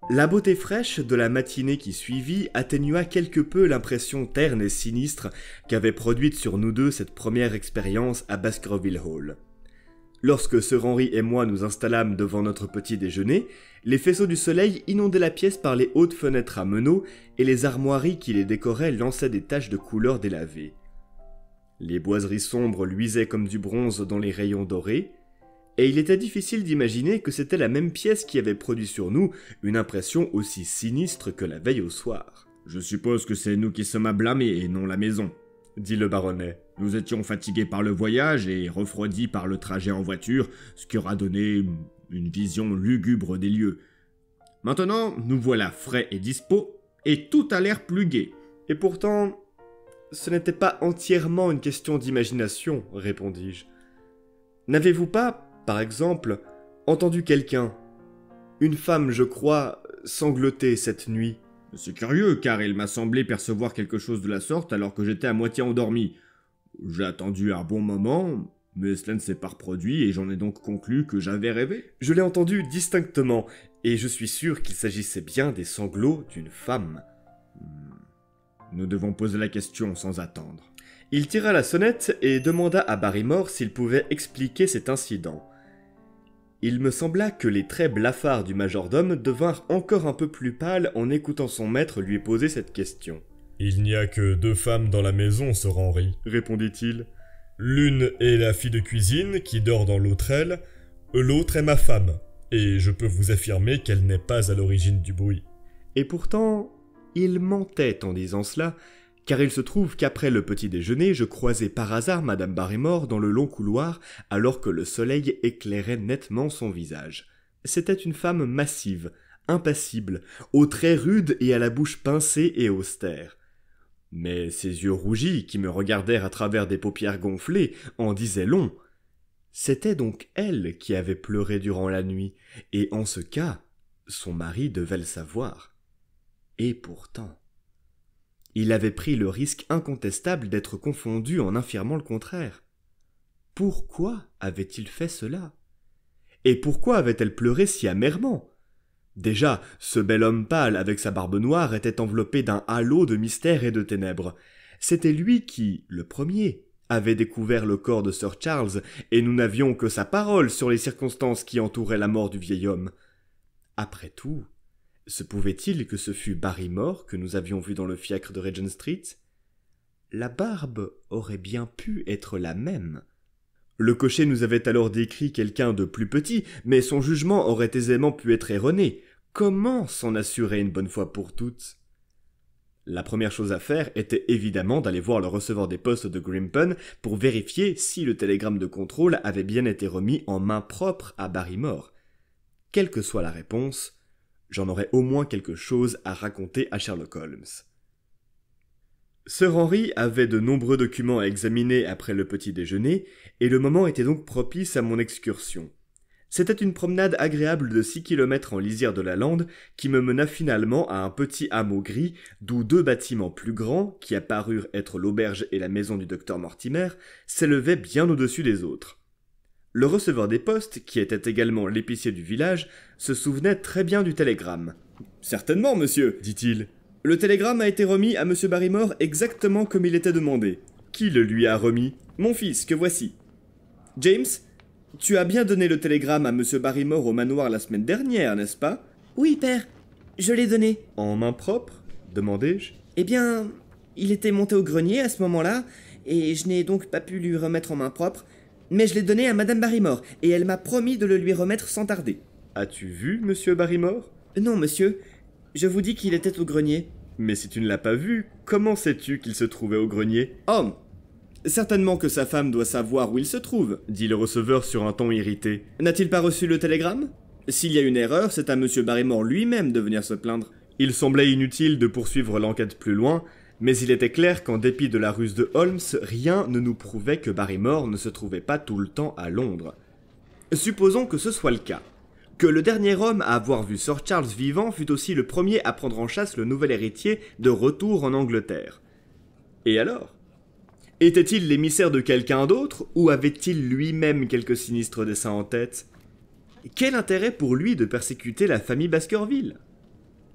La beauté fraîche de la matinée qui suivit atténua quelque peu l'impression terne et sinistre qu'avait produite sur nous deux cette première expérience à Baskerville Hall. Lorsque Sir Henry et moi nous installâmes devant notre petit déjeuner, les faisceaux du soleil inondaient la pièce par les hautes fenêtres à meneaux et les armoiries qui les décoraient lançaient des taches de couleur délavées. Les boiseries sombres luisaient comme du bronze dans les rayons dorés, et il était difficile d'imaginer que c'était la même pièce qui avait produit sur nous une impression aussi sinistre que la veille au soir. « Je suppose que c'est nous qui sommes à blâmer et non la maison, » dit le baronnet. « Nous étions fatigués par le voyage et refroidis par le trajet en voiture, ce qui aura donné une vision lugubre des lieux. Maintenant, nous voilà frais et dispos, et tout a l'air plus gai. » « Et pourtant, ce n'était pas entièrement une question d'imagination, répondis-je. N'avez-vous pas, par exemple, entendu quelqu'un, une femme, je crois, sangloter cette nuit ? C'est curieux, car il m'a semblé percevoir quelque chose de la sorte alors que j'étais à moitié endormi. J'ai attendu un bon moment, mais cela ne s'est pas reproduit et j'en ai donc conclu que j'avais rêvé. Je l'ai entendu distinctement, et je suis sûr qu'il s'agissait bien des sanglots d'une femme. Nous devons poser la question sans attendre. Il tira la sonnette et demanda à Barrymore s'il pouvait expliquer cet incident. Il me sembla que les traits blafards du majordome devinrent encore un peu plus pâles en écoutant son maître lui poser cette question. « Il n'y a que 2 femmes dans la maison, Sir Henry, répondit-il. L'une est la fille de cuisine qui dort dans l'autre aile, l'autre est ma femme, et je peux vous affirmer qu'elle n'est pas à l'origine du bruit. » Et pourtant, il mentait en disant cela, car il se trouve qu'après le petit déjeuner, je croisai par hasard Madame Barrymore dans le long couloir alors que le soleil éclairait nettement son visage. C'était une femme massive, impassible, aux traits rudes et à la bouche pincée et austère. Mais ses yeux rougis, qui me regardèrent à travers des paupières gonflées, en disaient long. C'était donc elle qui avait pleuré durant la nuit, et en ce cas, son mari devait le savoir. Et pourtant, il avait pris le risque incontestable d'être confondu en affirmant le contraire. Pourquoi avait-il fait cela ? Et pourquoi avait-elle pleuré si amèrement ? Déjà, ce bel homme pâle avec sa barbe noire était enveloppé d'un halo de mystère et de ténèbres. C'était lui qui, le premier, avait découvert le corps de Sir Charles, et nous n'avions que sa parole sur les circonstances qui entouraient la mort du vieil homme. Après tout, se pouvait-il que ce fût Barrymore que nous avions vu dans le fiacre de Regent Street ? La barbe aurait bien pu être la même. Le cocher nous avait alors décrit quelqu'un de plus petit, mais son jugement aurait aisément pu être erroné. Comment s'en assurer une bonne fois pour toutes ? La première chose à faire était évidemment d'aller voir le receveur des postes de Grimpen pour vérifier si le télégramme de contrôle avait bien été remis en main propre à Barrymore. Quelle que soit la réponse, j'en aurais au moins quelque chose à raconter à Sherlock Holmes. Sir Henry avait de nombreux documents à examiner après le petit déjeuner, et le moment était donc propice à mon excursion. C'était une promenade agréable de 6 kilomètres en lisière de la lande qui me mena finalement à un petit hameau gris d'où 2 bâtiments plus grands, qui apparurent être l'auberge et la maison du docteur Mortimer, s'élevaient bien au-dessus des autres. Le receveur des postes, qui était également l'épicier du village, se souvenait très bien du télégramme. « Certainement, monsieur, dit-il. Le télégramme a été remis à monsieur Barrymore exactement comme il était demandé. Qui le lui a remis ? Mon fils, que voici. James, tu as bien donné le télégramme à monsieur Barrymore au manoir la semaine dernière, n'est-ce pas ? Oui, père, je l'ai donné. En main propre ? Demandai-je. Eh bien, il était monté au grenier à ce moment-là, et je n'ai donc pas pu lui remettre en main propre. Mais je l'ai donné à Madame Barrymore, et elle m'a promis de le lui remettre sans tarder. As-tu vu monsieur Barrymore ? Non, monsieur. Je vous dis qu'il était au grenier. Mais si tu ne l'as pas vu, comment sais-tu qu'il se trouvait au grenier ? Oh, certainement que sa femme doit savoir où il se trouve, dit le receveur sur un ton irrité. N'a-t-il pas reçu le télégramme ? S'il y a une erreur, c'est à monsieur Barrymore lui-même de venir se plaindre. Il semblait inutile de poursuivre l'enquête plus loin, mais il était clair qu'en dépit de la ruse de Holmes, rien ne nous prouvait que Barrymore ne se trouvait pas tout le temps à Londres. Supposons que ce soit le cas. Que le dernier homme à avoir vu Sir Charles vivant fut aussi le premier à prendre en chasse le nouvel héritier de retour en Angleterre. Et alors ? Était-il l'émissaire de quelqu'un d'autre, ou avait-il lui-même quelque sinistre dessein en tête ? Quel intérêt pour lui de persécuter la famille Baskerville ?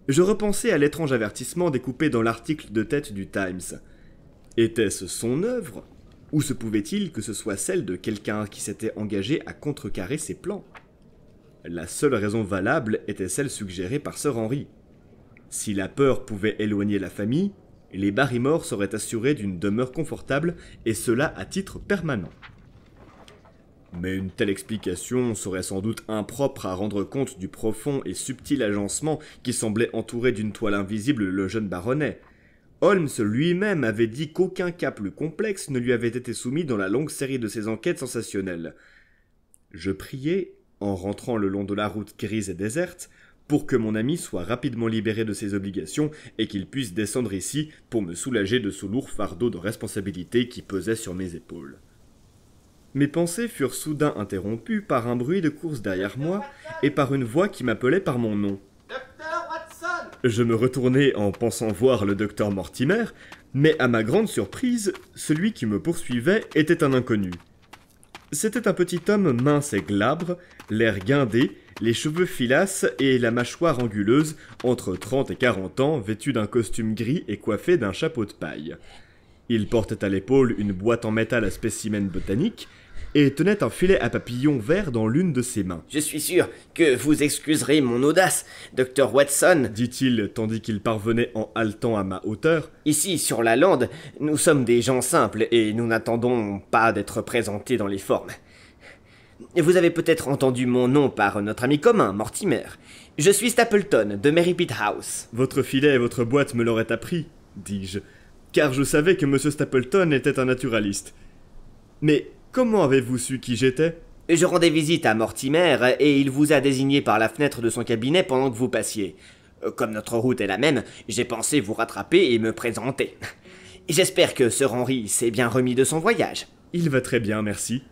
Je repensais à l'étrange avertissement découpé dans l'article de tête du Times. Était-ce son œuvre? Ou se pouvait-il que ce soit celle de quelqu'un qui s'était engagé à contrecarrer ses plans? La seule raison valable était celle suggérée par Sir Henry. Si la peur pouvait éloigner la famille, les Barrymore seraient assurés d'une demeure confortable, et cela à titre permanent. Mais une telle explication serait sans doute impropre à rendre compte du profond et subtil agencement qui semblait entourer d'une toile invisible le jeune baronnet. Holmes lui-même avait dit qu'aucun cas plus complexe ne lui avait été soumis dans la longue série de ses enquêtes sensationnelles. Je priai, en rentrant le long de la route grise et déserte, pour que mon ami soit rapidement libéré de ses obligations et qu'il puisse descendre ici pour me soulager de ce lourd fardeau de responsabilité qui pesait sur mes épaules. Mes pensées furent soudain interrompues par un bruit de course derrière moi et par une voix qui m'appelait par mon nom. Docteur Watson! Je me retournai en pensant voir le docteur Mortimer, mais à ma grande surprise, celui qui me poursuivait était un inconnu. C'était un petit homme mince et glabre, l'air guindé, les cheveux filasses et la mâchoire anguleuse, entre 30 et 40 ans, vêtu d'un costume gris et coiffé d'un chapeau de paille. Il portait à l'épaule une boîte en métal à spécimen botanique et tenait un filet à papillons vert dans l'une de ses mains. Je suis sûr que vous excuserez mon audace, Docteur Watson. Dit-il tandis qu'il parvenait en haletant à ma hauteur. Ici, sur la lande, nous sommes des gens simples et nous n'attendons pas d'être présentés dans les formes. Vous avez peut-être entendu mon nom par notre ami commun, Mortimer. Je suis Stapleton, de Merripit House. Votre filet et votre boîte me l'auraient appris, dis-je, car je savais que M. Stapleton était un naturaliste. Mais comment avez-vous su qui j'étais? Je rendais visite à Mortimer et il vous a désigné par la fenêtre de son cabinet pendant que vous passiez. Comme notre route est la même, j'ai pensé vous rattraper et me présenter. J'espère que Sir Henry s'est bien remis de son voyage. Il va très bien, merci.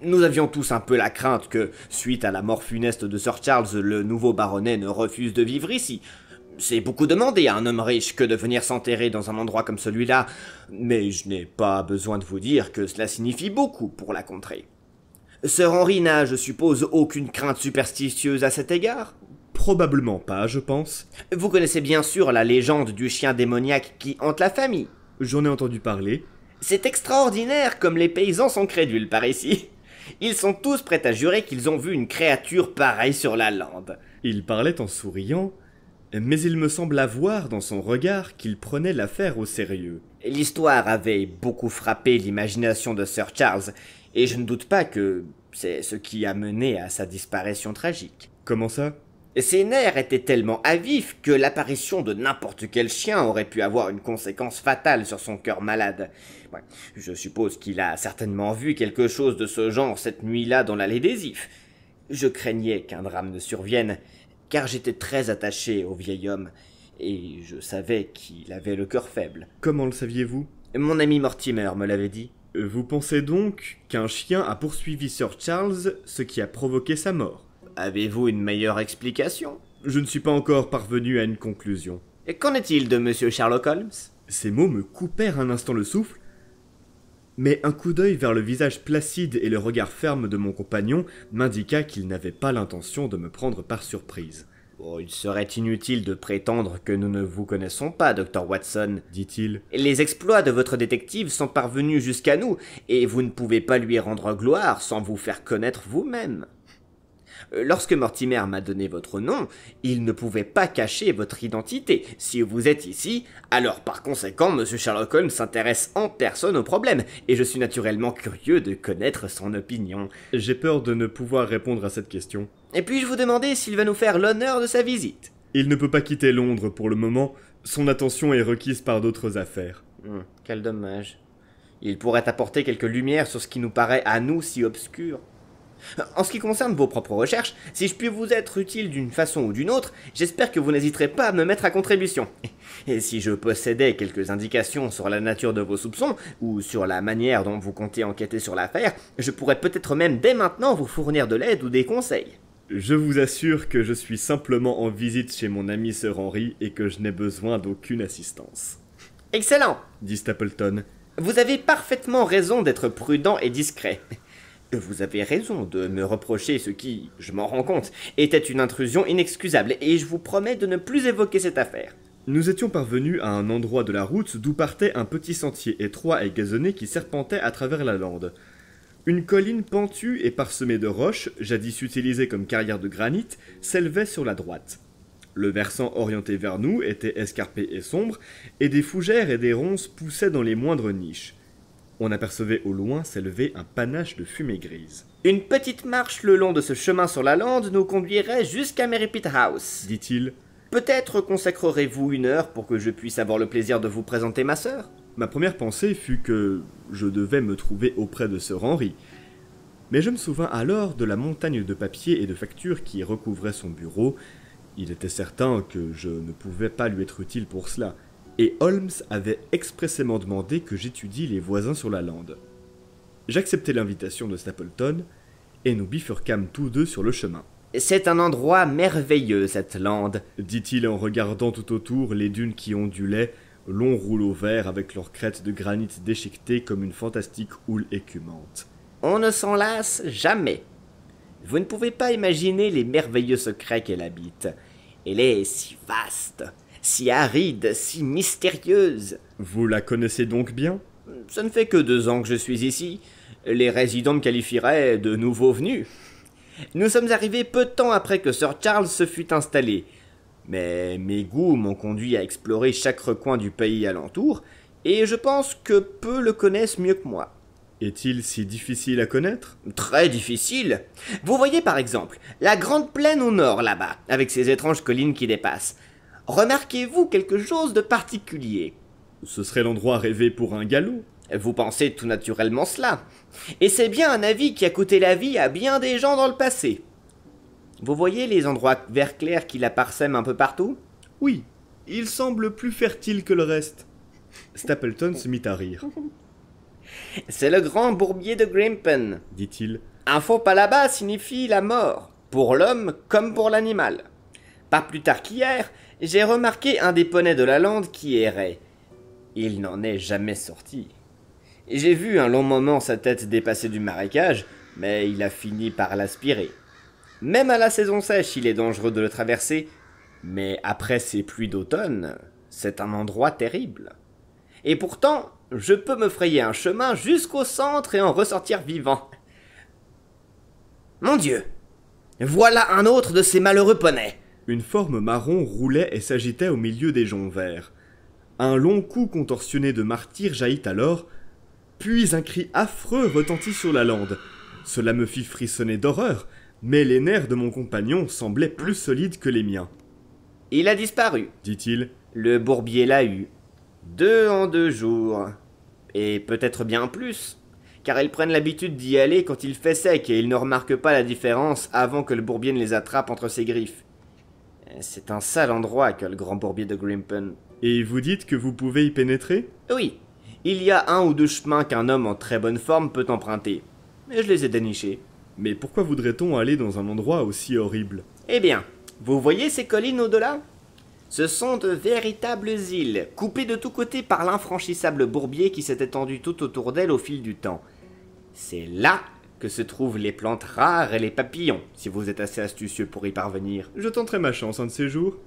Nous avions tous un peu la crainte que, suite à la mort funeste de Sir Charles, le nouveau baronnet ne refuse de vivre ici. C'est beaucoup demandé à un homme riche que de venir s'enterrer dans un endroit comme celui-là, mais je n'ai pas besoin de vous dire que cela signifie beaucoup pour la contrée. Sir Henry n'a, je suppose, aucune crainte superstitieuse à cet égard? Probablement pas, je pense. Vous connaissez bien sûr la légende du chien démoniaque qui hante la famille. J'en ai entendu parler. C'est extraordinaire comme les paysans sont crédules par ici. Ils sont tous prêts à jurer qu'ils ont vu une créature pareille sur la lande. Il parlait en souriant, mais il me sembla voir dans son regard qu'il prenait l'affaire au sérieux. L'histoire avait beaucoup frappé l'imagination de Sir Charles, et je ne doute pas que c'est ce qui a mené à sa disparition tragique. Comment ça? Ses nerfs étaient tellement à vif que l'apparition de n'importe quel chien aurait pu avoir une conséquence fatale sur son cœur malade. Ouais, je suppose qu'il a certainement vu quelque chose de ce genre cette nuit-là dans l'allée des Ifs. Je craignais qu'un drame ne survienne, car j'étais très attaché au vieil homme, et je savais qu'il avait le cœur faible. Comment le saviez-vous? Mon ami Mortimer me l'avait dit. Vous pensez donc qu'un chien a poursuivi Sir Charles, ce qui a provoqué sa mort? Avez-vous une meilleure explication? Je ne suis pas encore parvenu à une conclusion. Et qu'en est-il de Monsieur Sherlock Holmes? Ces mots me coupèrent un instant le souffle, mais un coup d'œil vers le visage placide et le regard ferme de mon compagnon m'indiqua qu'il n'avait pas l'intention de me prendre par surprise. Oh, il serait inutile de prétendre que nous ne vous connaissons pas, Dr. Watson, dit-il. Les exploits de votre détective sont parvenus jusqu'à nous, et vous ne pouvez pas lui rendre gloire sans vous faire connaître vous-même. Lorsque Mortimer m'a donné votre nom, il ne pouvait pas cacher votre identité. Si vous êtes ici, alors par conséquent, M. Sherlock Holmes s'intéresse en personne au problème, et je suis naturellement curieux de connaître son opinion. J'ai peur de ne pouvoir répondre à cette question. Et puis-je vous demander s'il va nous faire l'honneur de sa visite? Il ne peut pas quitter Londres pour le moment, son attention est requise par d'autres affaires. Quel dommage. Il pourrait apporter quelques lumières sur ce qui nous paraît à nous si obscur. En ce qui concerne vos propres recherches, si je puis vous être utile d'une façon ou d'une autre, j'espère que vous n'hésiterez pas à me mettre à contribution. Et si je possédais quelques indications sur la nature de vos soupçons, ou sur la manière dont vous comptez enquêter sur l'affaire, je pourrais peut-être même dès maintenant vous fournir de l'aide ou des conseils. Je vous assure que je suis simplement en visite chez mon ami Sir Henry et que je n'ai besoin d'aucune assistance. Excellent, dit Stapleton. Vous avez parfaitement raison d'être prudent et discret. Vous avez raison de me reprocher ce qui, je m'en rends compte, était une intrusion inexcusable, et je vous promets de ne plus évoquer cette affaire. Nous étions parvenus à un endroit de la route d'où partait un petit sentier étroit et gazonné qui serpentait à travers la lande. Une colline pentue et parsemée de roches, jadis utilisée comme carrière de granit, s'élevait sur la droite. Le versant orienté vers nous était escarpé et sombre, et des fougères et des ronces poussaient dans les moindres niches. On apercevait au loin s'élever un panache de fumée grise. Une petite marche le long de ce chemin sur la lande nous conduirait jusqu'à Merripit House, Dit-il. Peut-être consacrerez-vous une heure pour que je puisse avoir le plaisir de vous présenter ma sœur? Ma première pensée fut que je devais me trouver auprès de Sir Henry. Mais je me souvins alors de la montagne de papier et de factures qui recouvrait son bureau. Il était certain que je ne pouvais pas lui être utile pour cela, et Holmes avait expressément demandé que j'étudie les voisins sur la lande. J'acceptai l'invitation de Stapleton, et nous bifurquâmes tous deux sur le chemin. C'est un endroit merveilleux, cette lande, Dit-il en regardant tout autour les dunes qui ondulaient, longs rouleaux verts avec leurs crêtes de granit déchiquetées comme une fantastique houle écumante. On ne s'en lasse jamais. Vous ne pouvez pas imaginer les merveilleux secrets qu'elle habite. Elle est si vaste, si aride, si mystérieuse. Vous la connaissez donc bien ? Ça ne fait que 2 ans que je suis ici. Les résidents me qualifieraient de nouveau venus. Nous sommes arrivés peu de temps après que Sir Charles se fût installé. Mais mes goûts m'ont conduit à explorer chaque recoin du pays alentour, et je pense que peu le connaissent mieux que moi. Est-il si difficile à connaître ? Très difficile. Vous voyez par exemple la grande plaine au nord là-bas, avec ses étranges collines qui dépassent. Remarquez-vous quelque chose de particulier? Ce serait l'endroit rêvé pour un galop. Vous pensez tout naturellement cela. Et c'est bien un avis qui a coûté la vie à bien des gens dans le passé. Vous voyez les endroits verts clairs qui la parsèment un peu partout? Oui, il semble plus fertile que le reste. Stapleton se mit à rire. C'est le grand bourbier de Grimpen, Dit-il. Un faux pas là-bas signifie la mort, pour l'homme comme pour l'animal. Pas plus tard qu'hier, j'ai remarqué un des poneys de la lande qui errait. Il n'en est jamais sorti. J'ai vu un long moment sa tête dépasser du marécage, mais il a fini par l'aspirer. Même à la saison sèche, il est dangereux de le traverser, mais après ces pluies d'automne, c'est un endroit terrible. Et pourtant, je peux me frayer un chemin jusqu'au centre et en ressortir vivant. Mon Dieu! Voilà un autre de ces malheureux poneys! Une forme marron roulait et s'agitait au milieu des joncs verts. Un long cou contorsionné de martyr jaillit alors, puis un cri affreux retentit sur la lande. Cela me fit frissonner d'horreur, mais les nerfs de mon compagnon semblaient plus solides que les miens. Il a disparu, Dit-il. le bourbier l'a eu. 2 en 2 jours. Et peut-être bien plus, car ils prennent l'habitude d'y aller quand il fait sec et ils ne remarquent pas la différence avant que le bourbier ne les attrape entre ses griffes. C'est un sale endroit que le grand bourbier de Grimpen. Et vous dites que vous pouvez y pénétrer ? Oui, il y a 1 ou 2 chemins qu'un homme en très bonne forme peut emprunter. Et je les ai dénichés. Mais pourquoi voudrait-on aller dans un endroit aussi horrible ? Eh bien, vous voyez ces collines au-delà ? Ce sont de véritables îles, coupées de tous côtés par l'infranchissable bourbier qui s'est étendu tout autour d'elles au fil du temps. C'est là que se trouvent les plantes rares et les papillons, si vous êtes assez astucieux pour y parvenir. Je tenterai ma chance un de ces jours.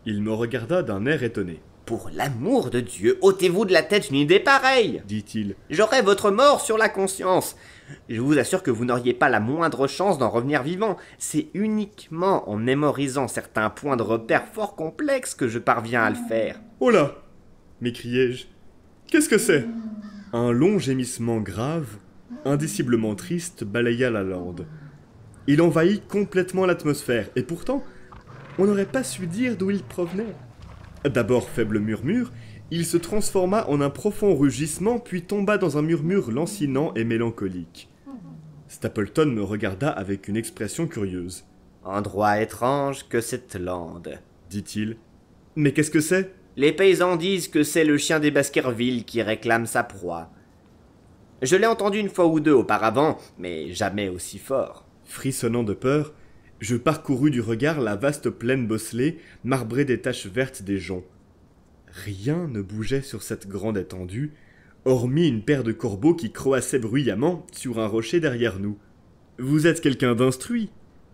Il me regarda d'un air étonné. Pour l'amour de Dieu, ôtez-vous de la tête une idée pareille, Dit-il. J'aurai votre mort sur la conscience. Je vous assure que vous n'auriez pas la moindre chance d'en revenir vivant. C'est uniquement en mémorisant certains points de repère fort complexes que je parviens à le faire. Oh là ! M'écriai-je. Qu'est-ce que c'est ? Un long gémissement grave, indiciblement triste, balaya la lande. Il envahit complètement l'atmosphère, et pourtant, on n'aurait pas su dire d'où il provenait. D'abord faible murmure, il se transforma en un profond rugissement, puis tomba dans un murmure lancinant et mélancolique. Stapleton me regarda avec une expression curieuse. « Endroit étrange que cette lande. » Dit-il. « Mais qu'est-ce que c'est ?» Les paysans disent que c'est le chien des Baskerville qui réclame sa proie. Je l'ai entendu 1 fois ou 2 auparavant, mais jamais aussi fort. Frissonnant de peur, je parcourus du regard la vaste plaine bosselée, marbrée des taches vertes des joncs. Rien ne bougeait sur cette grande étendue, hormis une paire de corbeaux qui croassaient bruyamment sur un rocher derrière nous. « Vous êtes quelqu'un d'instruit.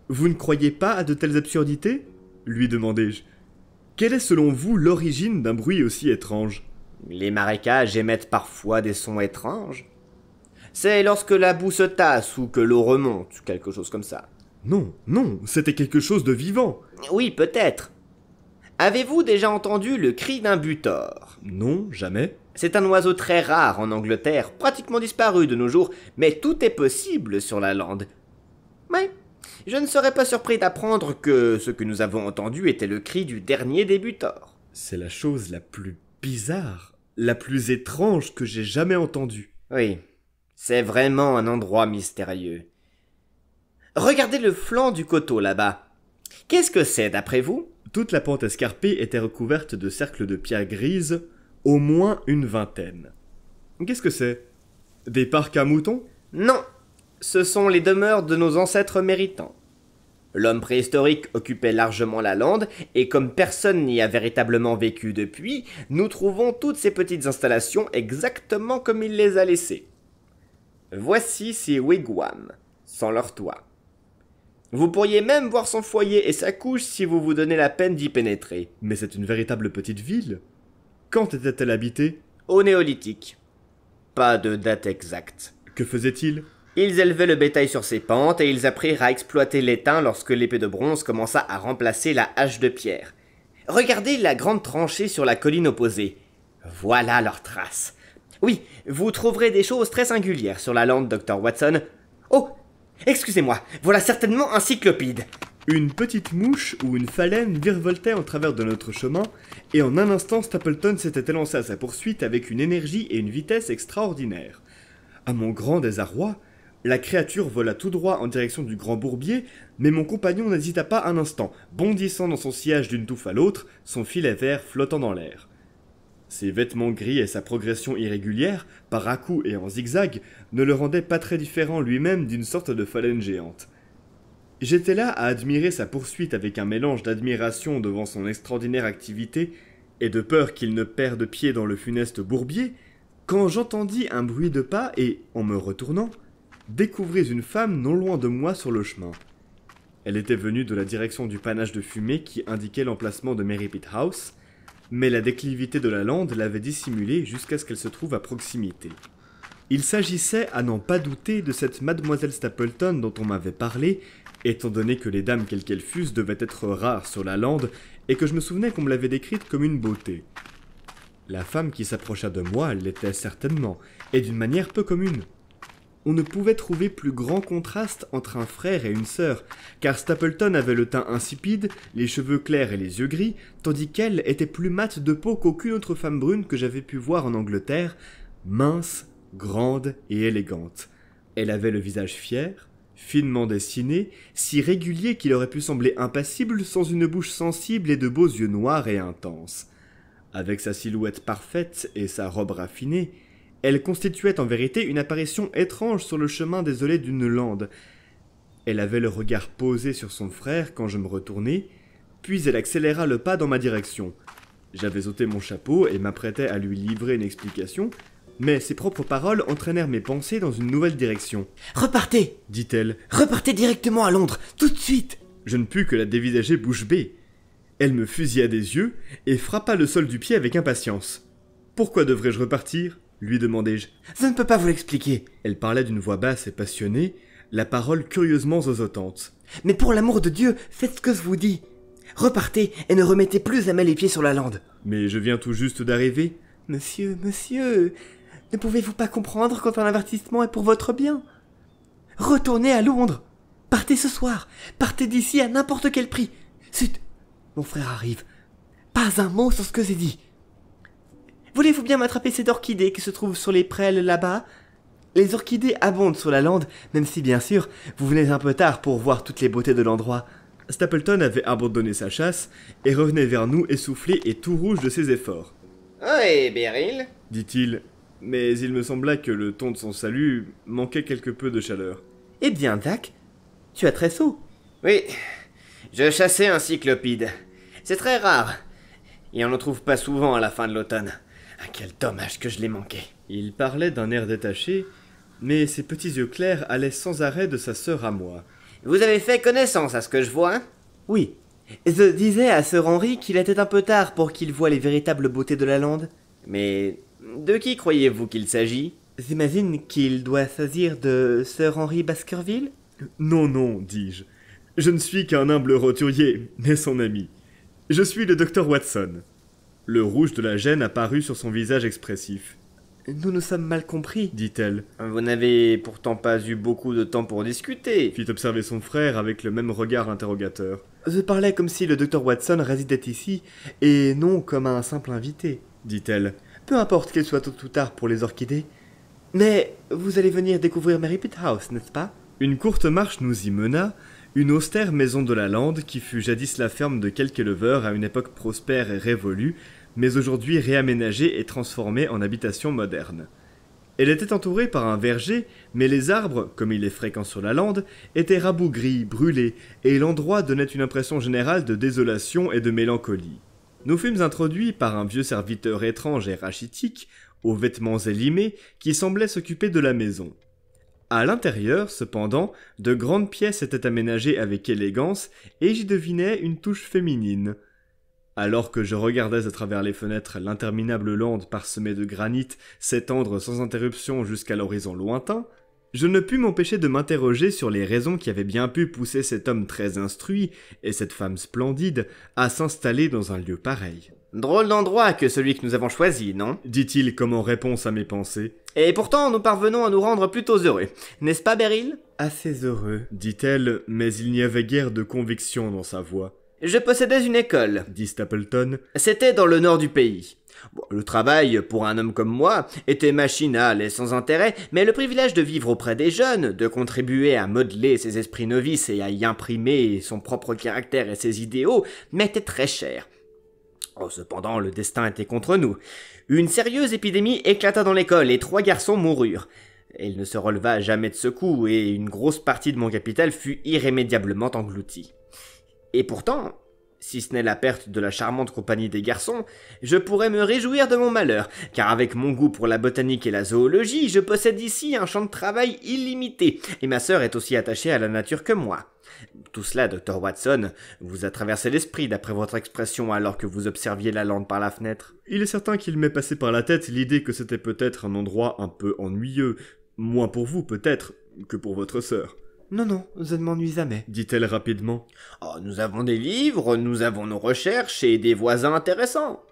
Vous ne croyez pas à de telles absurdités ?» lui demandai-je. « Quelle est selon vous l'origine d'un bruit aussi étrange ?» Les marécages émettent parfois des sons étranges. C'est lorsque la boue se tasse ou que l'eau remonte, quelque chose comme ça. Non, non, c'était quelque chose de vivant. Oui, peut-être. Avez-vous déjà entendu le cri d'un butor? Non, jamais. C'est un oiseau très rare en Angleterre, pratiquement disparu de nos jours, mais tout est possible sur la lande. Mais je ne serais pas surpris d'apprendre que ce que nous avons entendu était le cri du dernier des butors. C'est la chose la plus bizarre, la plus étrange que j'ai jamais entendue. Oui, c'est vraiment un endroit mystérieux. Regardez le flanc du coteau là-bas. Qu'est-ce que c'est d'après vous? Toute la pente escarpée était recouverte de cercles de pierres grises, au moins une vingtaine. Qu'est-ce que c'est? Des parcs à moutons? Non, ce sont les demeures de nos ancêtres méritants. L'homme préhistorique occupait largement la lande, et comme personne n'y a véritablement vécu depuis, nous trouvons toutes ces petites installations exactement comme il les a laissées. Voici ces wigwams, sans leur toit. Vous pourriez même voir son foyer et sa couche si vous vous donnez la peine d'y pénétrer. Mais c'est une véritable petite ville. Quand était-elle habitée? Au néolithique. Pas de date exacte. Que faisait-il? Ils élevaient le bétail sur ses pentes et ils apprirent à exploiter l'étain lorsque l'épée de bronze commença à remplacer la hache de pierre. Regardez la grande tranchée sur la colline opposée. Voilà leurs traces. Oui, vous trouverez des choses très singulières sur la lande, Dr. Watson. Oh, excusez-moi, voilà certainement un cyclopide. Une petite mouche ou une phalène virevoltait en travers de notre chemin, et en un instant Stapleton s'était élancé à sa poursuite avec une énergie et une vitesse extraordinaires. À mon grand désarroi, la créature vola tout droit en direction du grand bourbier, mais mon compagnon n'hésita pas un instant, bondissant dans son sillage d'une touffe à l'autre, son filet vert flottant dans l'air. Ses vêtements gris et sa progression irrégulière, par à-coups et en zigzag, ne le rendaient pas très différent lui-même d'une sorte de phalène géante. J'étais là à admirer sa poursuite avec un mélange d'admiration devant son extraordinaire activité et de peur qu'il ne perde pied dans le funeste bourbier, quand j'entendis un bruit de pas et, en me retournant, découvris une femme non loin de moi sur le chemin. Elle était venue de la direction du panache de fumée qui indiquait l'emplacement de Merripit House, mais la déclivité de la lande l'avait dissimulée jusqu'à ce qu'elle se trouve à proximité. Il s'agissait, à n'en pas douter, de cette mademoiselle Stapleton dont on m'avait parlé, étant donné que les dames quelles qu'elles fussent devaient être rares sur la lande, et que je me souvenais qu'on me l'avait décrite comme une beauté. La femme qui s'approcha de moi l'était certainement, et d'une manière peu commune. On ne pouvait trouver plus grand contraste entre un frère et une sœur, car Stapleton avait le teint insipide, les cheveux clairs et les yeux gris, tandis qu'elle était plus mate de peau qu'aucune autre femme brune que j'avais pu voir en Angleterre, mince, grande et élégante. Elle avait le visage fier, finement dessiné, si régulier qu'il aurait pu sembler impassible sans une bouche sensible et de beaux yeux noirs et intenses. Avec sa silhouette parfaite et sa robe raffinée, elle constituait en vérité une apparition étrange sur le chemin désolé d'une lande. Elle avait le regard posé sur son frère quand je me retournai, puis elle accéléra le pas dans ma direction. J'avais ôté mon chapeau et m'apprêtais à lui livrer une explication, mais ses propres paroles entraînèrent mes pensées dans une nouvelle direction. « Repartez » dit-elle. « Repartez directement à Londres, tout de suite !» Je ne pus que la dévisager bouche bée. Elle me fusilla des yeux et frappa le sol du pied avec impatience. « Pourquoi devrais-je repartir ?» lui demandai-je. « Je ne peux pas vous l'expliquer. » Elle parlait d'une voix basse et passionnée, la parole curieusement zozotante. « Mais pour l'amour de Dieu, faites ce que je vous dis. Repartez et ne remettez plus jamais les pieds sur la lande. »« Mais je viens tout juste d'arriver. »« Monsieur, ne pouvez-vous pas comprendre quand un avertissement est pour votre bien? Retournez à Londres. Partez ce soir. Partez d'ici à n'importe quel prix. Zut, mon frère arrive. Pas un mot sur ce que j'ai dit. Voulez-vous bien m'attraper cette orchidée qui se trouve sur les prêles là-bas? Les orchidées abondent sur la lande, même si bien sûr, vous venez un peu tard pour voir toutes les beautés de l'endroit. » Stapleton avait abandonné sa chasse et revenait vers nous essoufflé et tout rouge de ses efforts. « Oui, Beryl » dit-il, mais il me sembla que le ton de son salut manquait quelque peu de chaleur. « Eh bien, Jack, tu as très chaud. »« Oui, je chassais un cyclopide. C'est très rare, et on n'en trouve pas souvent à la fin de l'automne. Quel dommage que je l'ai manqué. Il parlait d'un air détaché, mais ses petits yeux clairs allaient sans arrêt de sa sœur à moi. Vous avez fait connaissance à ce que je vois, hein? Oui. Je disais à Sir Henry qu'il était un peu tard pour qu'il voie les véritables beautés de la lande. Mais de qui croyez-vous qu'il s'agit? J'imagine qu'il doit s'agir de Sir Henry Baskerville? Non, non, dis-je. Je ne suis qu'un humble roturier, mais son ami. Je suis le docteur Watson. Le rouge de la gêne apparut sur son visage expressif. Nous nous sommes mal compris, dit-elle. Vous n'avez pourtant pas eu beaucoup de temps pour discuter. Fit observer son frère avec le même regard interrogateur. Je parlais comme si le docteur Watson résidait ici, et non comme un simple invité, dit-elle. Peu importe qu'il soit tôt ou tard pour les orchidées. Mais vous allez venir découvrir Merripit House, n'est-ce pas? Une courte marche nous y mena, une austère maison de la lande qui fut jadis la ferme de quelques éleveurs à une époque prospère et révolue, mais aujourd'hui réaménagée et transformée en habitation moderne. Elle était entourée par un verger, mais les arbres, comme il est fréquent sur la lande, étaient rabougris, brûlés, et l'endroit donnait une impression générale de désolation et de mélancolie. Nous fûmes introduits par un vieux serviteur étrange et rachitique, aux vêtements élimés, qui semblait s'occuper de la maison. À l'intérieur, cependant, de grandes pièces étaient aménagées avec élégance, et j'y devinais une touche féminine. Alors que je regardais à travers les fenêtres l'interminable lande parsemée de granit s'étendre sans interruption jusqu'à l'horizon lointain, je ne pus m'empêcher de m'interroger sur les raisons qui avaient bien pu pousser cet homme très instruit et cette femme splendide à s'installer dans un lieu pareil. Drôle d'endroit que celui que nous avons choisi, non? Dit-il comme en réponse à mes pensées. Et pourtant, nous parvenons à nous rendre plutôt heureux. N'est-ce pas, Beryl? Assez heureux, dit-elle, mais il n'y avait guère de conviction dans sa voix. Je possédais une école, dit Stapleton. C'était dans le nord du pays. Bon, le travail, pour un homme comme moi, était machinal et sans intérêt, mais le privilège de vivre auprès des jeunes, de contribuer à modeler ses esprits novices et à y imprimer son propre caractère et ses idéaux, m'était très cher. Oh, cependant, le destin était contre nous. Une sérieuse épidémie éclata dans l'école et 3 garçons moururent. Il ne se releva jamais de ce coup et une grosse partie de mon capital fut irrémédiablement engloutie. Et pourtant, si ce n'est la perte de la charmante compagnie des garçons, je pourrais me réjouir de mon malheur, car avec mon goût pour la botanique et la zoologie, je possède ici un champ de travail illimité, et ma sœur est aussi attachée à la nature que moi. Tout cela, Dr. Watson, vous a traversé l'esprit d'après votre expression alors que vous observiez la lande par la fenêtre. Il est certain qu'il m'est passé par la tête l'idée que c'était peut-être un endroit un peu ennuyeux, moins pour vous peut-être que pour votre sœur. Non, non, je ne m'ennuie jamais, dit-elle rapidement. Oh, nous avons des livres, nous avons nos recherches et des voisins intéressants.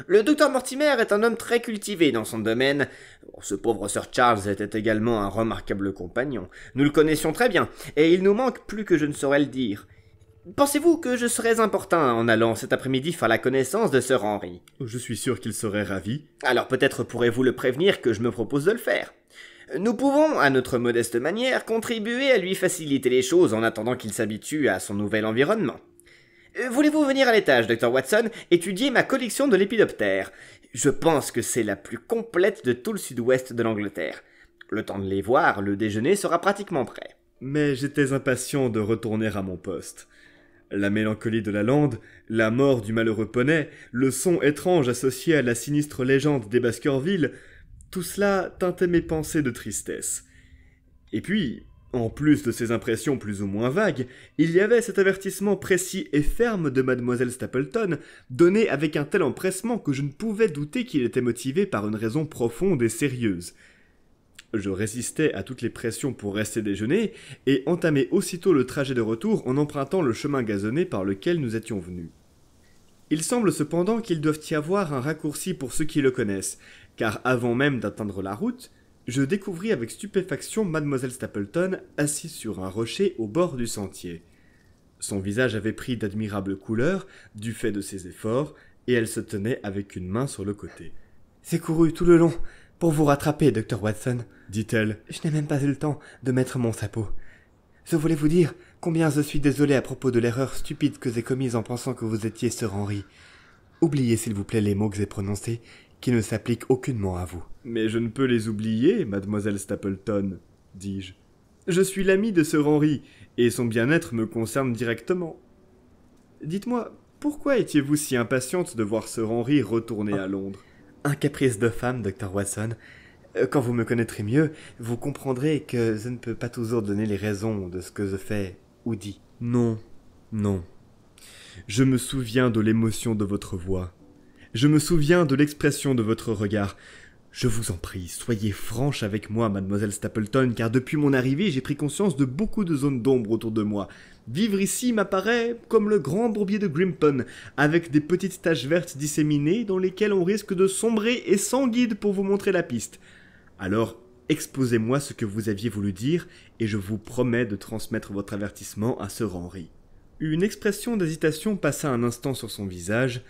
Le docteur Mortimer est un homme très cultivé dans son domaine. Ce pauvre Sir Charles était également un remarquable compagnon. Nous le connaissions très bien, et il nous manque plus que je ne saurais le dire. Pensez-vous que je serais importun en allant cet après-midi faire la connaissance de Sir Henry? Je suis sûr qu'il serait ravi. Alors peut-être pourrez-vous le prévenir que je me propose de le faire. Nous pouvons, à notre modeste manière, contribuer à lui faciliter les choses en attendant qu'il s'habitue à son nouvel environnement. Voulez-vous venir à l'étage, Dr. Watson, étudier ma collection de lépidoptères? Je pense que c'est la plus complète de tout le sud-ouest de l'Angleterre. Le temps de les voir, le déjeuner sera pratiquement prêt. Mais j'étais impatient de retourner à mon poste. La mélancolie de la lande, la mort du malheureux poney, le son étrange associé à la sinistre légende des Baskerville, tout cela teintait mes pensées de tristesse. Et puis, en plus de ces impressions plus ou moins vagues, il y avait cet avertissement précis et ferme de mademoiselle Stapleton, donné avec un tel empressement que je ne pouvais douter qu'il était motivé par une raison profonde et sérieuse. Je résistais à toutes les pressions pour rester déjeuner, et entamai aussitôt le trajet de retour en empruntant le chemin gazonné par lequel nous étions venus. Il semble cependant qu'il doive y avoir un raccourci pour ceux qui le connaissent, car avant même d'atteindre la route, je découvris avec stupéfaction mademoiselle Stapleton assise sur un rocher au bord du sentier. Son visage avait pris d'admirables couleurs, du fait de ses efforts, et elle se tenait avec une main sur le côté. « J'ai couru tout le long pour vous rattraper, Dr. Watson, dit-elle. Je n'ai même pas eu le temps de mettre mon chapeau. Je voulais vous dire combien je suis désolé à propos de l'erreur stupide que j'ai commise en pensant que vous étiez Sir Henry. Oubliez s'il vous plaît les mots que j'ai prononcés, qui ne s'appliquent aucunement à vous. »« Mais je ne peux les oublier, mademoiselle Stapleton, dis-je. Je suis l'ami de Sir Henry, et son bien-être me concerne directement. Dites-moi, pourquoi étiez-vous si impatiente de voir Sir Henry retourner à Londres ? Un caprice de femme, Dr. Watson. Quand vous me connaîtrez mieux, vous comprendrez que je ne peux pas toujours donner les raisons de ce que je fais ou dis. Non, non. Je me souviens de l'émotion de votre voix. Je me souviens de l'expression de votre regard. Je vous en prie, soyez franche avec moi, mademoiselle Stapleton, car depuis mon arrivée, j'ai pris conscience de beaucoup de zones d'ombre autour de moi. Vivre ici m'apparaît comme le grand bourbier de Grimpen, avec des petites taches vertes disséminées dans lesquelles on risque de sombrer et sans guide pour vous montrer la piste. Alors, exposez-moi ce que vous aviez voulu dire, et je vous promets de transmettre votre avertissement à Sir Henry. Une expression d'hésitation passa un instant sur son visage,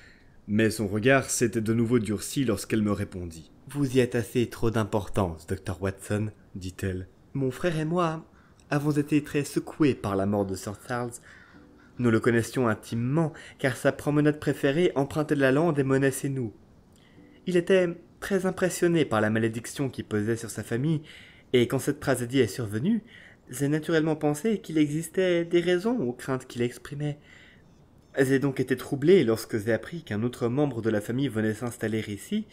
mais son regard s'était de nouveau durci lorsqu'elle me répondit. « Vous y attachez trop d'importance, Dr. Watson, dit-elle. Mon frère et moi avons été très secoués par la mort de Sir Charles. Nous le connaissions intimement, car sa promenade préférée empruntait la lande et menaçait nous. Il était très impressionné par la malédiction qui pesait sur sa famille, et quand cette tragédie est survenue, j'ai naturellement pensé qu'il existait des raisons aux craintes qu'il exprimait. J'ai donc été troublé lorsque j'ai appris qu'un autre membre de la famille venait s'installer ici,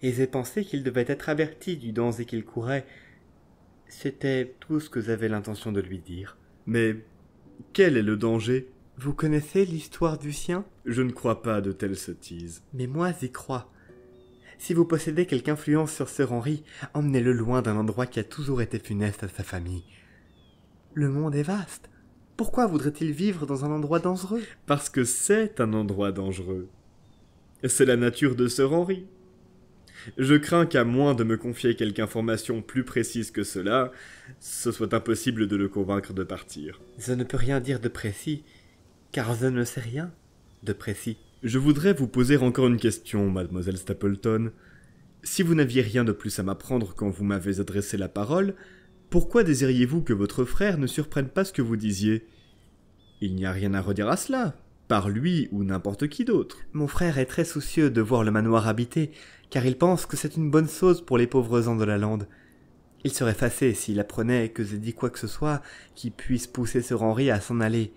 et j'ai pensé qu'il devait être averti du danger qu'il courait. C'était tout ce que j'avais l'intention de lui dire. Mais quel est le danger ? Vous connaissez l'histoire du sien ? Je ne crois pas de telles sottises. Mais moi j'y crois. Si vous possédez quelque influence sur Sir Henry, emmenez-le loin d'un endroit qui a toujours été funeste à sa famille. Le monde est vaste. Pourquoi voudrait-il vivre dans un endroit dangereux ? Parce que c'est un endroit dangereux. C'est la nature de Sir Henry. Je crains qu'à moins de me confier quelque information plus précise que cela, ce soit impossible de le convaincre de partir. Je ne peux rien dire de précis, car je ne sais rien de précis. Je voudrais vous poser encore une question, mademoiselle Stapleton. Si vous n'aviez rien de plus à m'apprendre quand vous m'avez adressé la parole, pourquoi désiriez-vous que votre frère ne surprenne pas ce que vous disiez ? Il n'y a rien à redire à cela, par lui ou n'importe qui d'autre. Mon frère est très soucieux de voir le manoir habité, car il pense que c'est une bonne chose pour les pauvres gens de la lande. Il serait fâché s'il apprenait que j'ai dit quoi que ce soit qui puisse pousser Sir Henry à s'en aller.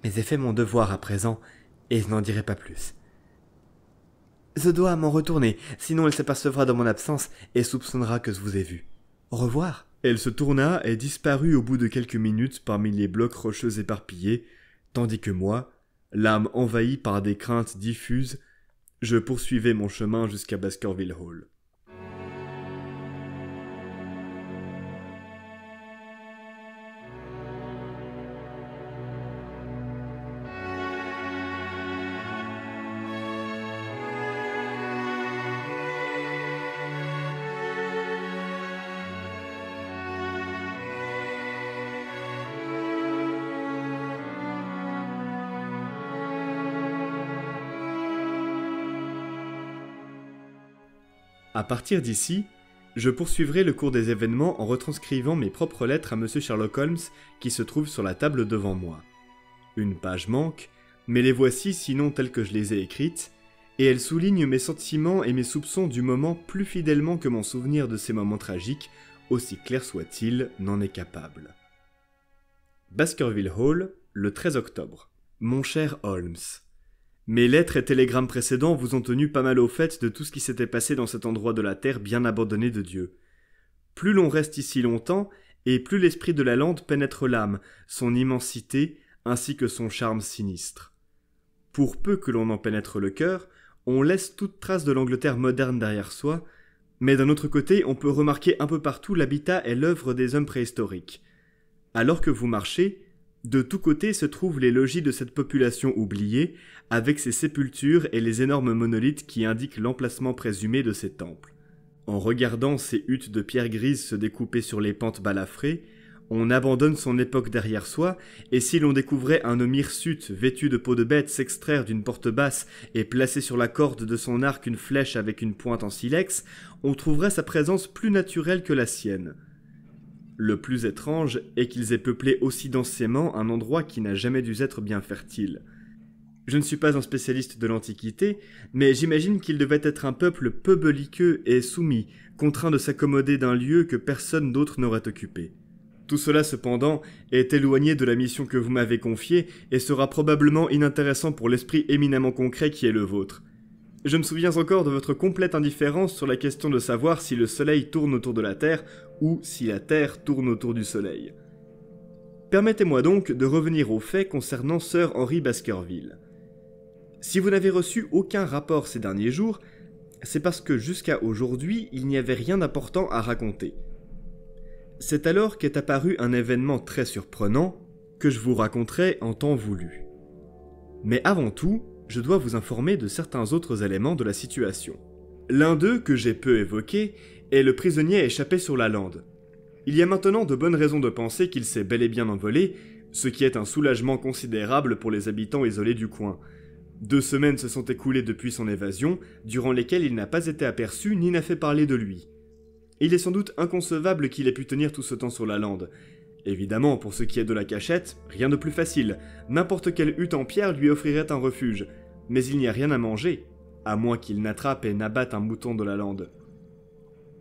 Mais j'ai fait mon devoir à présent, et je n'en dirai pas plus. Je dois m'en retourner, sinon il s'apercevra de mon absence et soupçonnera que je vous ai vu. Au revoir. Elle se tourna et disparut au bout de quelques minutes parmi les blocs rocheux éparpillés, tandis que moi, l'âme envahie par des craintes diffuses, je poursuivais mon chemin jusqu'à Baskerville Hall. À partir d'ici, je poursuivrai le cours des événements en retranscrivant mes propres lettres à M. Sherlock Holmes qui se trouvent sur la table devant moi. Une page manque, mais les voici sinon telles que je les ai écrites, et elles soulignent mes sentiments et mes soupçons du moment plus fidèlement que mon souvenir de ces moments tragiques, aussi clair soit-il, n'en est capable. Baskerville Hall, le 13 octobre. Mon cher Holmes, mes lettres et télégrammes précédents vous ont tenu pas mal au fait de tout ce qui s'était passé dans cet endroit de la terre bien abandonné de Dieu. Plus l'on reste ici longtemps, et plus l'esprit de la lande pénètre l'âme, son immensité, ainsi que son charme sinistre. Pour peu que l'on en pénètre le cœur, on laisse toute trace de l'Angleterre moderne derrière soi, mais d'un autre côté, on peut remarquer un peu partout l'habitat et l'œuvre des hommes préhistoriques. Alors que vous marchez, de tous côtés se trouvent les logis de cette population oubliée, avec ses sépultures et les énormes monolithes qui indiquent l'emplacement présumé de ces temples. En regardant ces huttes de pierre grise se découper sur les pentes balafrées, on abandonne son époque derrière soi, et si l'on découvrait un homme hirsute vêtu de peau de bête s'extraire d'une porte basse et placer sur la corde de son arc une flèche avec une pointe en silex, on trouverait sa présence plus naturelle que la sienne. Le plus étrange est qu'ils aient peuplé aussi densément un endroit qui n'a jamais dû être bien fertile. Je ne suis pas un spécialiste de l'Antiquité, mais j'imagine qu'il devait être un peuple peu belliqueux et soumis, contraint de s'accommoder d'un lieu que personne d'autre n'aurait occupé. Tout cela, cependant, est éloigné de la mission que vous m'avez confiée et sera probablement inintéressant pour l'esprit éminemment concret qui est le vôtre. Je me souviens encore de votre complète indifférence sur la question de savoir si le soleil tourne autour de la Terre ou si la Terre tourne autour du soleil. Permettez-moi donc de revenir aux faits concernant Sir Henry Baskerville. Si vous n'avez reçu aucun rapport ces derniers jours, c'est parce que jusqu'à aujourd'hui, il n'y avait rien d'important à raconter. C'est alors qu'est apparu un événement très surprenant que je vous raconterai en temps voulu. Mais avant tout, je dois vous informer de certains autres éléments de la situation. L'un d'eux, que j'ai peu évoqué, est le prisonnier échappé sur la lande. Il y a maintenant de bonnes raisons de penser qu'il s'est bel et bien envolé, ce qui est un soulagement considérable pour les habitants isolés du coin. 2 semaines se sont écoulées depuis son évasion, durant lesquelles il n'a pas été aperçu ni n'a fait parler de lui. Il est sans doute inconcevable qu'il ait pu tenir tout ce temps sur la lande. Évidemment, pour ce qui est de la cachette, rien de plus facile. N'importe quelle hutte en pierre lui offrirait un refuge. Mais il n'y a rien à manger, à moins qu'il n'attrape et n'abatte un mouton de la lande.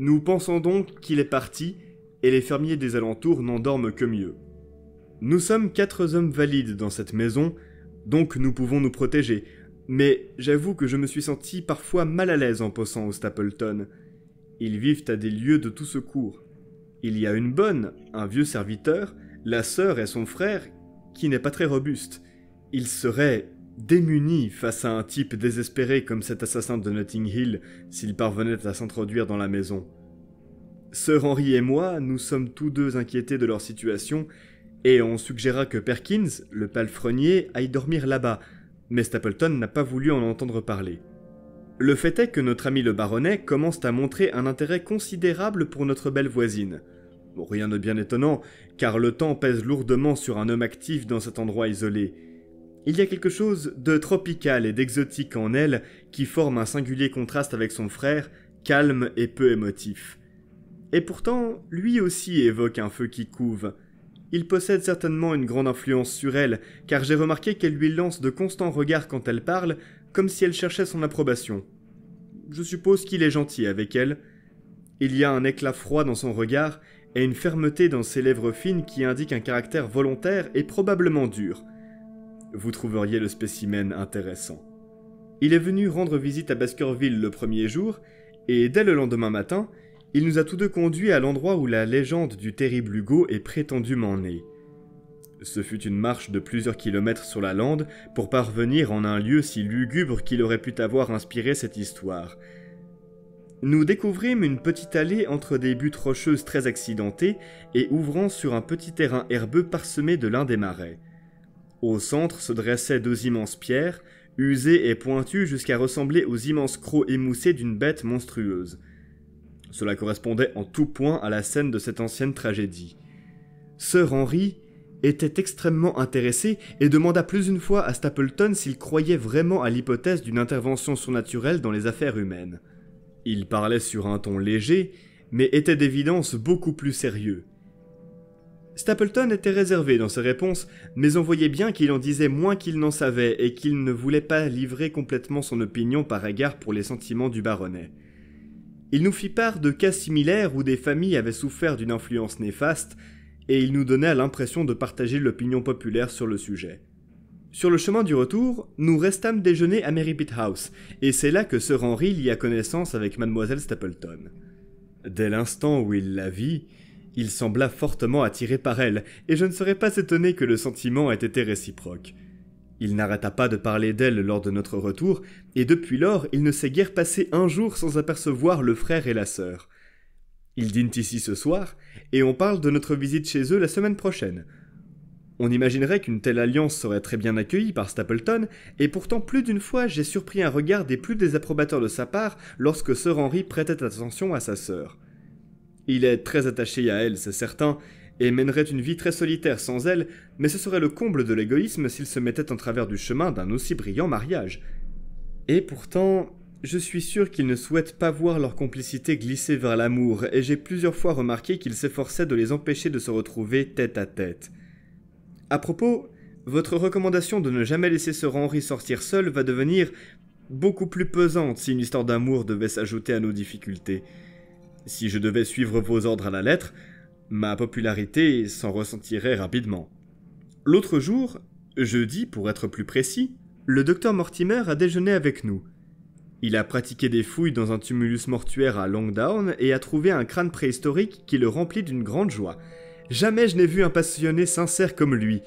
Nous pensons donc qu'il est parti, et les fermiers des alentours n'en dorment que mieux. Nous sommes 4 hommes valides dans cette maison, donc nous pouvons nous protéger, mais j'avoue que je me suis senti parfois mal à l'aise en posant au Stapleton. Ils vivent à des lieues de tout secours. Il y a une bonne, un vieux serviteur, la sœur et son frère, qui n'est pas très robuste. Ils seraient démunis face à un type désespéré comme cet assassin de Notting Hill s'il parvenait à s'introduire dans la maison. Sir Henry et moi, nous sommes tous deux inquiétés de leur situation, et on suggéra que Perkins, le palefrenier, aille dormir là-bas, mais Stapleton n'a pas voulu en entendre parler. Le fait est que notre ami le baronnet commence à montrer un intérêt considérable pour notre belle voisine. Bon, rien de bien étonnant, car le temps pèse lourdement sur un homme actif dans cet endroit isolé. Il y a quelque chose de tropical et d'exotique en elle qui forme un singulier contraste avec son frère, calme et peu émotif. Et pourtant, lui aussi évoque un feu qui couve. Il possède certainement une grande influence sur elle, car j'ai remarqué qu'elle lui lance de constants regards quand elle parle, comme si elle cherchait son approbation. Je suppose qu'il est gentil avec elle. Il y a un éclat froid dans son regard, et une fermeté dans ses lèvres fines qui indique un caractère volontaire et probablement dur. Vous trouveriez le spécimen intéressant. Il est venu rendre visite à Baskerville le premier jour, et dès le lendemain matin, il nous a tous deux conduits à l'endroit où la légende du terrible Hugo est prétendument née. Ce fut une marche de plusieurs kilomètres sur la lande pour parvenir en un lieu si lugubre qu'il aurait pu avoir inspiré cette histoire. Nous découvrîmes une petite allée entre des buttes rocheuses très accidentées et ouvrant sur un petit terrain herbeux parsemé de lin des marais. Au centre se dressaient 2 immenses pierres, usées et pointues jusqu'à ressembler aux immenses crocs émoussés d'une bête monstrueuse. Cela correspondait en tout point à la scène de cette ancienne tragédie. Sir Henry était extrêmement intéressé et demanda plus d'une fois à Stapleton s'il croyait vraiment à l'hypothèse d'une intervention surnaturelle dans les affaires humaines. Il parlait sur un ton léger, mais était d'évidence beaucoup plus sérieux. Stapleton était réservé dans ses réponses, mais on voyait bien qu'il en disait moins qu'il n'en savait et qu'il ne voulait pas livrer complètement son opinion par égard pour les sentiments du baronnet. Il nous fit part de cas similaires où des familles avaient souffert d'une influence néfaste, et il nous donnait l'impression de partager l'opinion populaire sur le sujet. Sur le chemin du retour, nous restâmes déjeuner à Merripit House, et c'est là que Sir Henry lia connaissance avec mademoiselle Stapleton. Dès l'instant où il la vit, il sembla fortement attiré par elle, et je ne serais pas étonné que le sentiment ait été réciproque. Il n'arrêta pas de parler d'elle lors de notre retour, et depuis lors, il ne s'est guère passé un jour sans apercevoir le frère et la sœur. Ils dînent ici ce soir, et on parle de notre visite chez eux la semaine prochaine. On imaginerait qu'une telle alliance serait très bien accueillie par Stapleton, et pourtant plus d'une fois j'ai surpris un regard des plus désapprobateurs de sa part lorsque Sir Henry prêtait attention à sa sœur. Il est très attaché à elle, c'est certain, et mènerait une vie très solitaire sans elle, mais ce serait le comble de l'égoïsme s'il se mettait en travers du chemin d'un aussi brillant mariage. Et pourtant, je suis sûr qu'il ne souhaite pas voir leur complicité glisser vers l'amour, et j'ai plusieurs fois remarqué qu'il s'efforçait de les empêcher de se retrouver tête à tête. À propos, votre recommandation de ne jamais laisser Sir Henry sortir seul va devenir beaucoup plus pesante si une histoire d'amour devait s'ajouter à nos difficultés. Si je devais suivre vos ordres à la lettre, ma popularité s'en ressentirait rapidement. L'autre jour, jeudi pour être plus précis, le docteur Mortimer a déjeuné avec nous. Il a pratiqué des fouilles dans un tumulus mortuaire à Longdown et a trouvé un crâne préhistorique qui le remplit d'une grande joie. Jamais je n'ai vu un passionné sincère comme lui.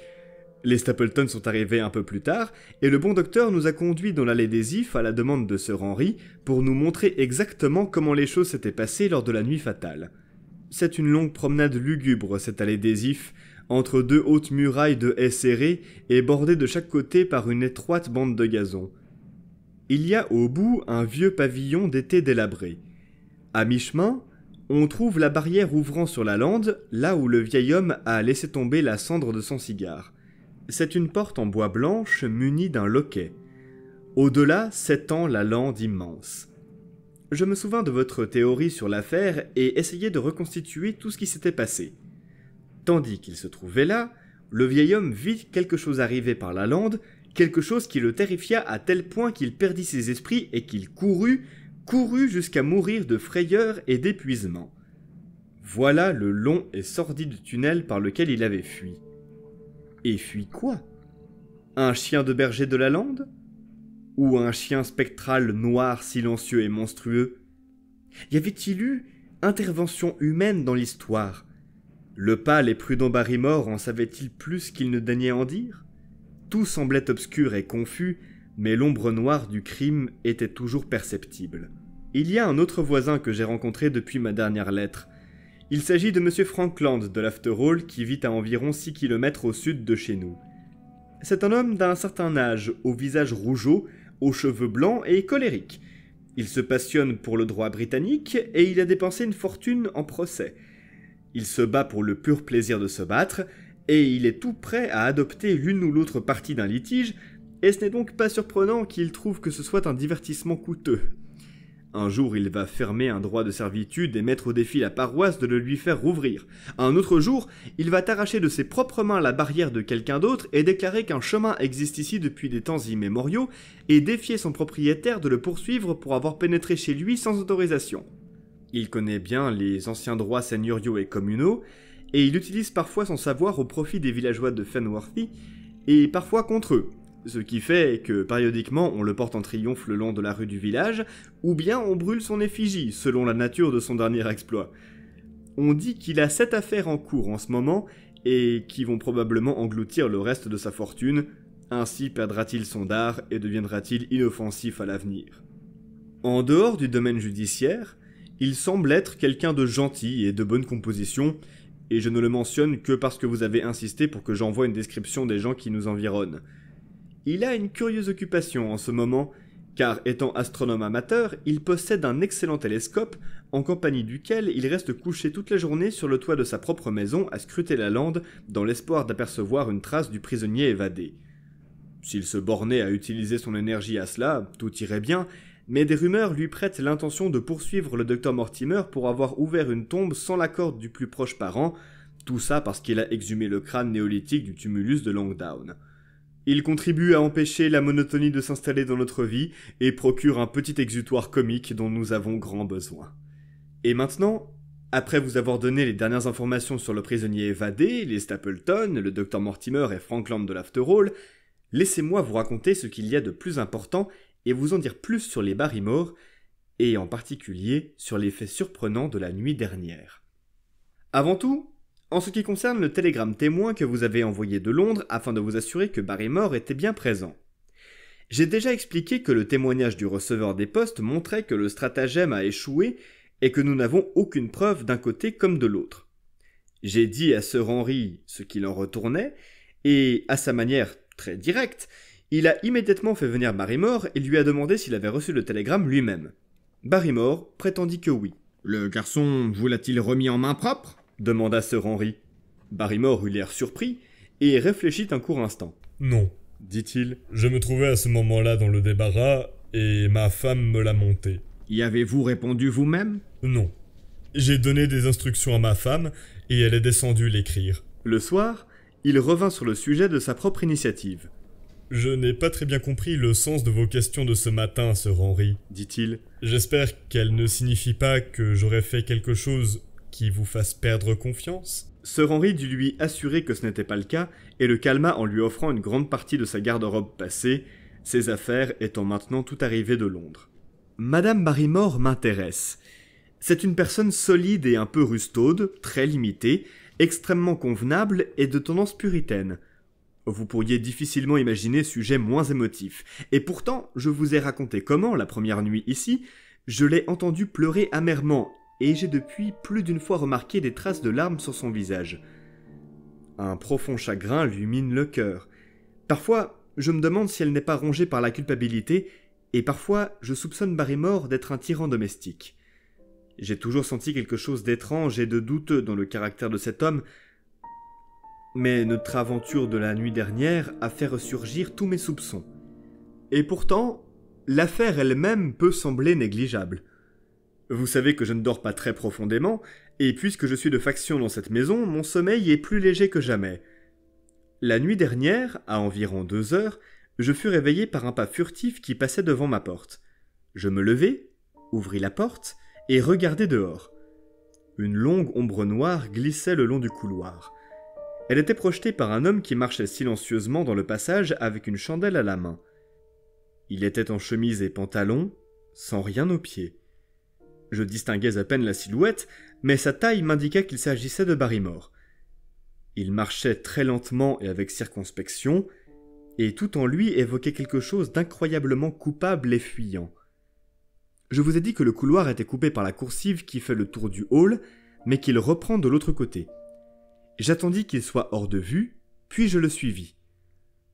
Les Stapleton sont arrivés un peu plus tard, et le bon docteur nous a conduits dans l'allée des Ifs à la demande de Sir Henry pour nous montrer exactement comment les choses s'étaient passées lors de la nuit fatale. C'est une longue promenade lugubre, cette allée des Ifs, entre deux hautes murailles de haies serrées et bordée de chaque côté par une étroite bande de gazon. Il y a au bout un vieux pavillon d'été délabré. À mi-chemin, on trouve la barrière ouvrant sur la lande, là où le vieil homme a laissé tomber la cendre de son cigare. C'est une porte en bois blanche munie d'un loquet. Au-delà s'étend la lande immense. Je me souviens de votre théorie sur l'affaire et essayais de reconstituer tout ce qui s'était passé. Tandis qu'il se trouvait là, le vieil homme vit quelque chose arriver par la lande, quelque chose qui le terrifia à tel point qu'il perdit ses esprits et qu'il courut jusqu'à mourir de frayeur et d'épuisement. Voilà le long et sordide tunnel par lequel il avait fui. Et fui quoi? Un chien de berger de la lande? Ou un chien spectral noir, silencieux et monstrueux? Y avait-il eu intervention humaine dans l'histoire? Le pâle et prudent Barrymore en savait-il plus qu'il ne daignait en dire? Tout semblait obscur et confus, mais l'ombre noire du crime était toujours perceptible. Il y a un autre voisin que j'ai rencontré depuis ma dernière lettre. Il s'agit de M. Frankland de l'Afterhall qui vit à environ 6 km au sud de chez nous. C'est un homme d'un certain âge, au visage rougeau, aux cheveux blancs et colérique. Il se passionne pour le droit britannique et il a dépensé une fortune en procès. Il se bat pour le pur plaisir de se battre, et il est tout prêt à adopter l'une ou l'autre partie d'un litige, et ce n'est donc pas surprenant qu'il trouve que ce soit un divertissement coûteux. Un jour, il va fermer un droit de servitude et mettre au défi la paroisse de le lui faire rouvrir. Un autre jour, il va arracher de ses propres mains la barrière de quelqu'un d'autre et déclarer qu'un chemin existe ici depuis des temps immémoriaux et défier son propriétaire de le poursuivre pour avoir pénétré chez lui sans autorisation. Il connaît bien les anciens droits seigneuriaux et communaux, et il utilise parfois son savoir au profit des villageois de Fenworthy, et parfois contre eux. Ce qui fait que, périodiquement, on le porte en triomphe le long de la rue du village, ou bien on brûle son effigie, selon la nature de son dernier exploit. On dit qu'il a 7 affaires en cours en ce moment, et qui vont probablement engloutir le reste de sa fortune, ainsi perdra-t-il son dard et deviendra-t-il inoffensif à l'avenir. En dehors du domaine judiciaire, il semble être quelqu'un de gentil et de bonne composition, et je ne le mentionne que parce que vous avez insisté pour que j'envoie une description des gens qui nous environnent. Il a une curieuse occupation en ce moment, car étant astronome amateur, il possède un excellent télescope, en compagnie duquel il reste couché toute la journée sur le toit de sa propre maison à scruter la lande dans l'espoir d'apercevoir une trace du prisonnier évadé. S'il se bornait à utiliser son énergie à cela, tout irait bien, mais des rumeurs lui prêtent l'intention de poursuivre le docteur Mortimer pour avoir ouvert une tombe sans l'accord du plus proche parent, tout ça parce qu'il a exhumé le crâne néolithique du tumulus de Longdown. Il contribue à empêcher la monotonie de s'installer dans notre vie et procure un petit exutoire comique dont nous avons grand besoin. Et maintenant, après vous avoir donné les dernières informations sur le prisonnier évadé, les Stapleton, le docteur Mortimer et Frankland de l'Afterhall, laissez-moi vous raconter ce qu'il y a de plus important et vous en dire plus sur les Barrymore, et en particulier sur les faits surprenants de la nuit dernière. Avant tout, en ce qui concerne le télégramme témoin que vous avez envoyé de Londres afin de vous assurer que Barrymore était bien présent. J'ai déjà expliqué que le témoignage du receveur des postes montrait que le stratagème a échoué et que nous n'avons aucune preuve d'un côté comme de l'autre. J'ai dit à Sir Henry ce qu'il en retournait, et à sa manière très directe, il a immédiatement fait venir Barrymore et lui a demandé s'il avait reçu le télégramme lui-même. Barrymore prétendit que oui. « Le garçon vous l'a-t-il remis en main propre ?» demanda Sir Henry. Barrymore eut l'air surpris et réfléchit un court instant. « Non, dit-il. Je me trouvais à ce moment-là dans le débarras et ma femme me l'a monté. »« Y avez-vous répondu vous-même ?»« Non. J'ai donné des instructions à ma femme et elle est descendue l'écrire. » Le soir, il revint sur le sujet de sa propre initiative. « Je n'ai pas très bien compris le sens de vos questions de ce matin, Sir Henry, dit-il. J'espère qu'elles ne signifient pas que j'aurais fait quelque chose qui vous fasse perdre confiance ?» Sir Henry dut lui assurer que ce n'était pas le cas et le calma en lui offrant une grande partie de sa garde-robe passée, ses affaires étant maintenant tout arrivées de Londres. Madame Barrymore m'intéresse. C'est une personne solide et un peu rustaude, très limitée, extrêmement convenable et de tendance puritaine. Vous pourriez difficilement imaginer sujet moins émotif. Et pourtant, je vous ai raconté comment, la première nuit ici, je l'ai entendu pleurer amèrement, et j'ai depuis plus d'une fois remarqué des traces de larmes sur son visage. Un profond chagrin lui mine le cœur. Parfois, je me demande si elle n'est pas rongée par la culpabilité, et parfois, je soupçonne Barrymore d'être un tyran domestique. J'ai toujours senti quelque chose d'étrange et de douteux dans le caractère de cet homme, mais notre aventure de la nuit dernière a fait ressurgir tous mes soupçons. Et pourtant, l'affaire elle-même peut sembler négligeable. Vous savez que je ne dors pas très profondément, et puisque je suis de faction dans cette maison, mon sommeil est plus léger que jamais. La nuit dernière, à environ 2 heures, je fus réveillé par un pas furtif qui passait devant ma porte. Je me levai, ouvris la porte, et regardai dehors. Une longue ombre noire glissait le long du couloir. Elle était projetée par un homme qui marchait silencieusement dans le passage avec une chandelle à la main. Il était en chemise et pantalon, sans rien aux pieds. Je distinguais à peine la silhouette, mais sa taille m'indiqua qu'il s'agissait de Barrymore. Il marchait très lentement et avec circonspection, et tout en lui évoquait quelque chose d'incroyablement coupable et fuyant. Je vous ai dit que le couloir était coupé par la coursive qui fait le tour du hall, mais qu'il reprend de l'autre côté. J'attendis qu'il soit hors de vue, puis je le suivis.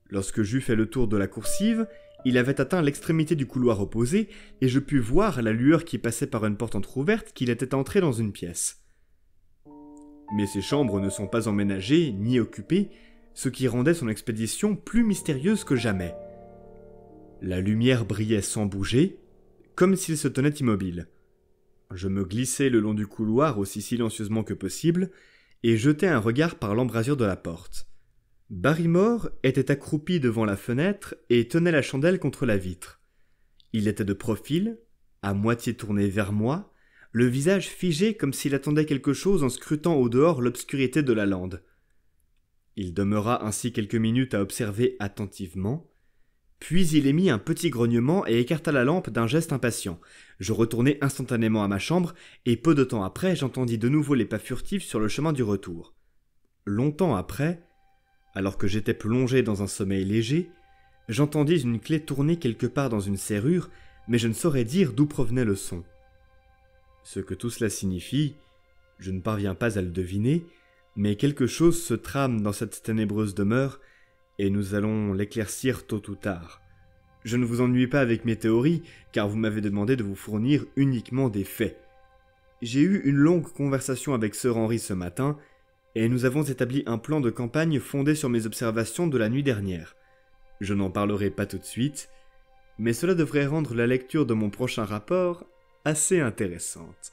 Lorsque j'eus fait le tour de la coursive, il avait atteint l'extrémité du couloir opposé, et je pus voir à la lueur qui passait par une porte entr'ouverte qu'il était entré dans une pièce. Mais ces chambres ne sont pas emménagées ni occupées, ce qui rendait son expédition plus mystérieuse que jamais. La lumière brillait sans bouger, comme s'il se tenait immobile. Je me glissai le long du couloir aussi silencieusement que possible, et jetai un regard par l'embrasure de la porte. Barrymore était accroupi devant la fenêtre et tenait la chandelle contre la vitre. Il était de profil, à moitié tourné vers moi, le visage figé comme s'il attendait quelque chose en scrutant au dehors l'obscurité de la lande. Il demeura ainsi quelques minutes à observer attentivement, puis il émit un petit grognement et écarta la lampe d'un geste impatient. Je retournai instantanément à ma chambre, et peu de temps après, j'entendis de nouveau les pas furtifs sur le chemin du retour. Longtemps après, alors que j'étais plongé dans un sommeil léger, j'entendis une clé tourner quelque part dans une serrure, mais je ne saurais dire d'où provenait le son. Ce que tout cela signifie, je ne parviens pas à le deviner, mais quelque chose se trame dans cette ténébreuse demeure, et nous allons l'éclaircir tôt ou tard. Je ne vous ennuie pas avec mes théories, car vous m'avez demandé de vous fournir uniquement des faits. J'ai eu une longue conversation avec Sir Henry ce matin, et nous avons établi un plan de campagne fondé sur mes observations de la nuit dernière. Je n'en parlerai pas tout de suite, mais cela devrait rendre la lecture de mon prochain rapport assez intéressante.